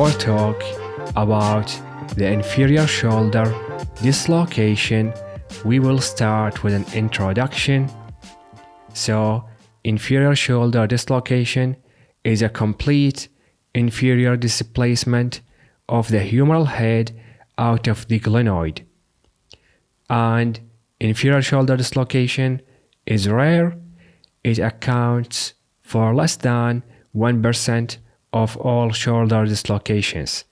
our talk about the inferior shoulder dislocation, we will start with an introduction. So, inferior shoulder dislocation is a complete inferior displacement of the humeral head out of the glenoid. And inferior shoulder dislocation is rare. It accounts for less than 1% of all shoulder dislocations.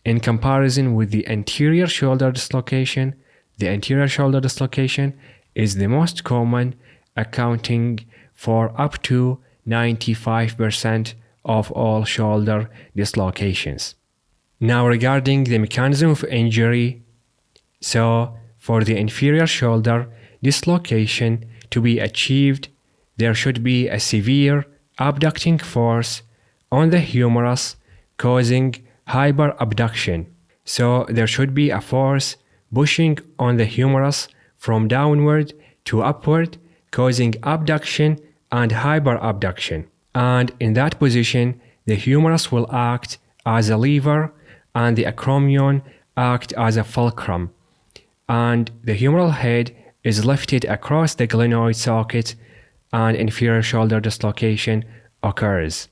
In comparison with the anterior shoulder dislocation, the anterior shoulder dislocation is the most common, accounting for up to 95% of all shoulder dislocations. Now, regarding the mechanism of injury, so for the inferior shoulder dislocation to be achieved, there should be a severe abducting force on the humerus causing hyperabduction. So there should be a force pushing on the humerus from downward to upward, causing abduction and hyperabduction. And in that position, the humerus will act as a lever and the acromion act as a fulcrum. And the humeral head is lifted across the glenoid socket and inferior shoulder dislocation occurs.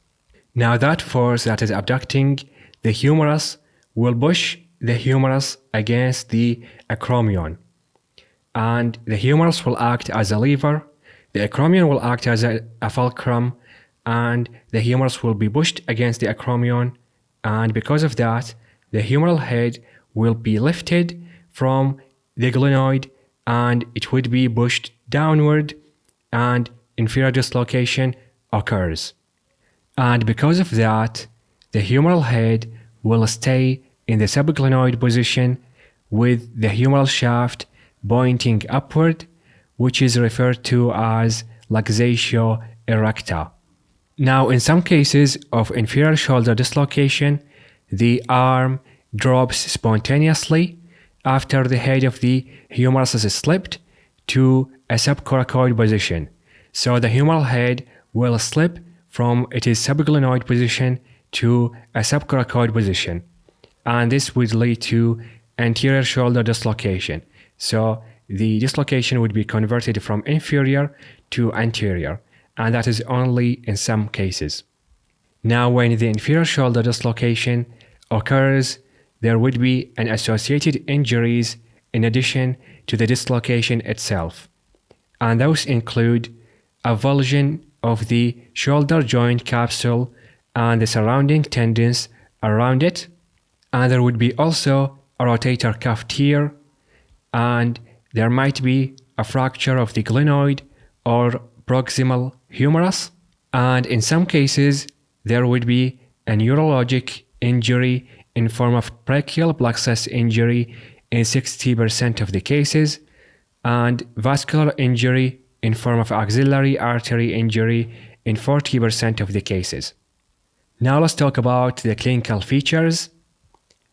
Now that force that is abducting the humerus will push the humerus against the acromion. And the humerus will act as a lever, the acromion will act as a fulcrum, and the humerus will be pushed against the acromion. And because of that, the humeral head will be lifted from the glenoid and it would be pushed downward and inferior dislocation occurs. And because of that, the humeral head will stay in the subglenoid position with the humeral shaft pointing upward, which is referred to as laxatio erecta. Now, in some cases of inferior shoulder dislocation, the arm drops spontaneously after the head of the humerus is slipped to a subcoracoid position. So the humeral head will slip from its subglenoid position to a subcoracoid position. And this would lead to anterior shoulder dislocation. So the dislocation would be converted from inferior to anterior, and that is only in some cases. Now, when the inferior shoulder dislocation occurs, there would be an associated injuries in addition to the dislocation itself. And those include avulsion of the shoulder joint capsule and the surrounding tendons around it. And there would be also a rotator cuff tear, and there might be a fracture of the glenoid or proximal humerus. And in some cases, there would be a neurologic injury in form of brachial plexus injury in 60% of the cases, and vascular injury in form of axillary artery injury in 40% of the cases. Now let's talk about the clinical features.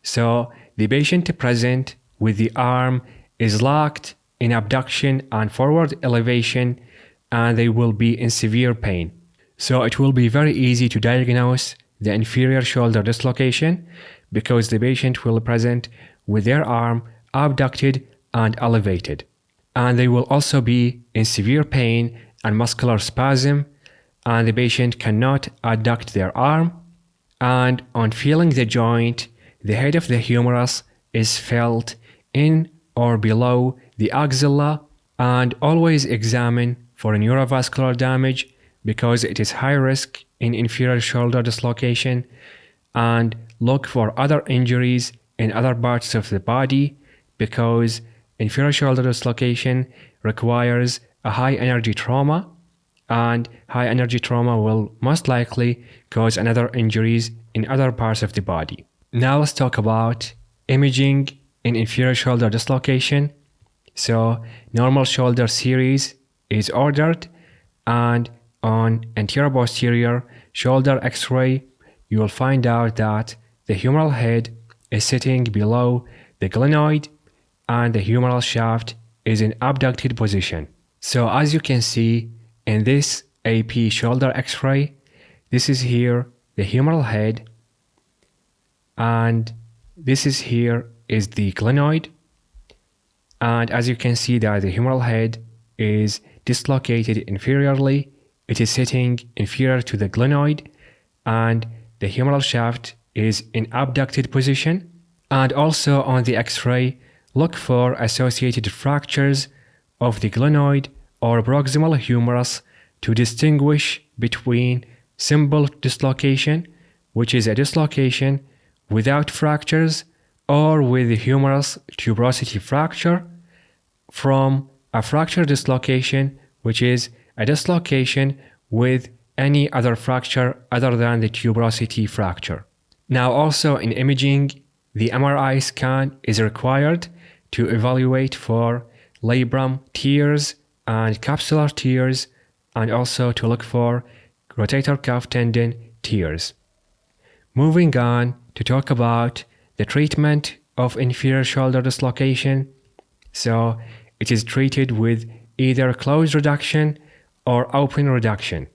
So the patient present with the arm is locked in abduction and forward elevation, and they will be in severe pain. So it will be very easy to diagnose the inferior shoulder dislocation because the patient will present with their arm abducted and elevated. And they will also be in severe pain and muscular spasm, and the patient cannot adduct their arm. And on feeling the joint, the head of the humerus is felt in or below the axilla, and always examine for neurovascular damage because it is high risk in inferior shoulder dislocation, and look for other injuries in other parts of the body because inferior shoulder dislocation requires a high energy trauma, and high energy trauma will most likely cause another injuries in other parts of the body. Now let's talk about imaging in inferior shoulder dislocation. So normal shoulder series is ordered, and on anterior posterior shoulder x-ray, you will find out that the humeral head is sitting below the glenoid and the humeral shaft is in abducted position. So as you can see in this AP shoulder x-ray, this is here the humeral head, and this is here is the glenoid. And as you can see that the humeral head is dislocated inferiorly. It is sitting inferior to the glenoid, and the humeral shaft is in abducted position. And also on the X-ray, look for associated fractures of the glenoid or proximal humerus to distinguish between simple dislocation, which is a dislocation without fractures, or with the humerus tuberosity fracture, from a fracture dislocation, which is a dislocation with any other fracture other than the tuberosity fracture. Now also in imaging, the MRI scan is required to evaluate for labrum tears and capsular tears, and also to look for rotator cuff tendon tears. Moving on to talk about the treatment of inferior shoulder dislocation. So it is treated with either closed reduction or open reduction.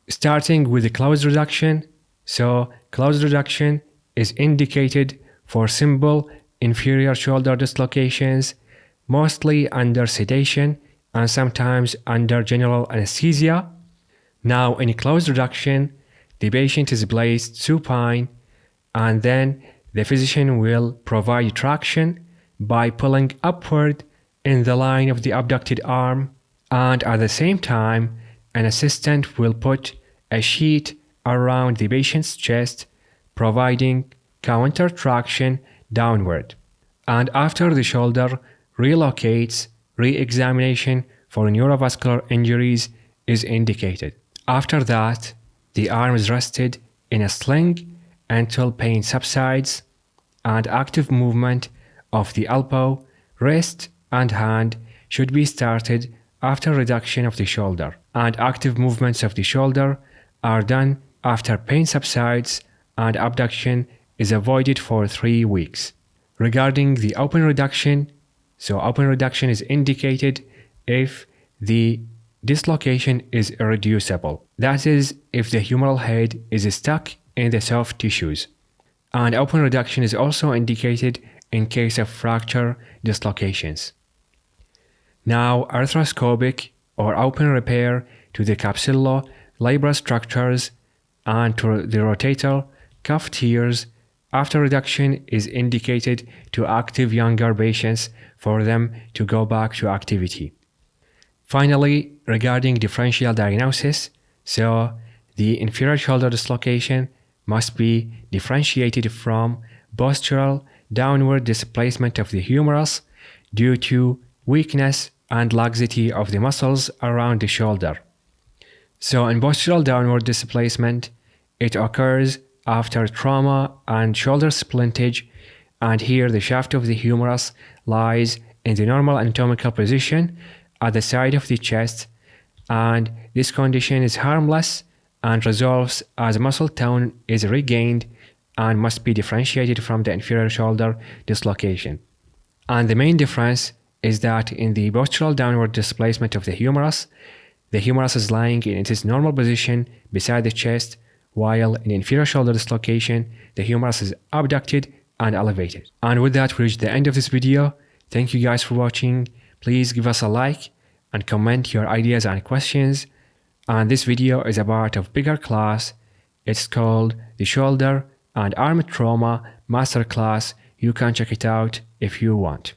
Starting with the closed reduction, so closed reduction is indicated for simple inferior shoulder dislocations, mostly under sedation and sometimes under general anesthesia. Now in closed reduction, the patient is placed supine, and then the physician will provide traction by pulling upward in the line of the abducted arm, and at the same time an assistant will put a sheet around the patient's chest, providing counter traction downward. And after the shoulder relocates, re-examination for neurovascular injuries is indicated. After that, the arm is rested in a sling until pain subsides, and active movement of the elbow, wrist, and hand should be started after reduction of the shoulder, and active movements of the shoulder are done after pain subsides and abduction is avoided for 3 weeks. Regarding the open reduction, so open reduction is indicated if the dislocation is irreducible. That is, if the humeral head is stuck in the soft tissues. And open reduction is also indicated in case of fracture dislocations. Now, arthroscopic or open repair to the capsulo-labral structures and to the rotator cuff tears after reduction is indicated to active younger patients for them to go back to activity. Finally, regarding differential diagnosis, so the inferior shoulder dislocation must be differentiated from postural downward displacement of the humerus due to weakness and laxity of the muscles around the shoulder. So in postural downward displacement, it occurs after trauma and shoulder splintage, and here the shaft of the humerus lies in the normal anatomical position at the side of the chest, and this condition is harmless and resolves as muscle tone is regained and must be differentiated from the inferior shoulder dislocation. And the main difference is that in the postural downward displacement of the humerus is lying in its normal position beside the chest, while in inferior shoulder dislocation, the humerus is abducted and elevated. And with that, we reach the end of this video. Thank you guys for watching. Please give us a like and comment your ideas and questions. And this video is a part of bigger class. It's called the Shoulder and Arm Trauma Masterclass. You can check it out if you want.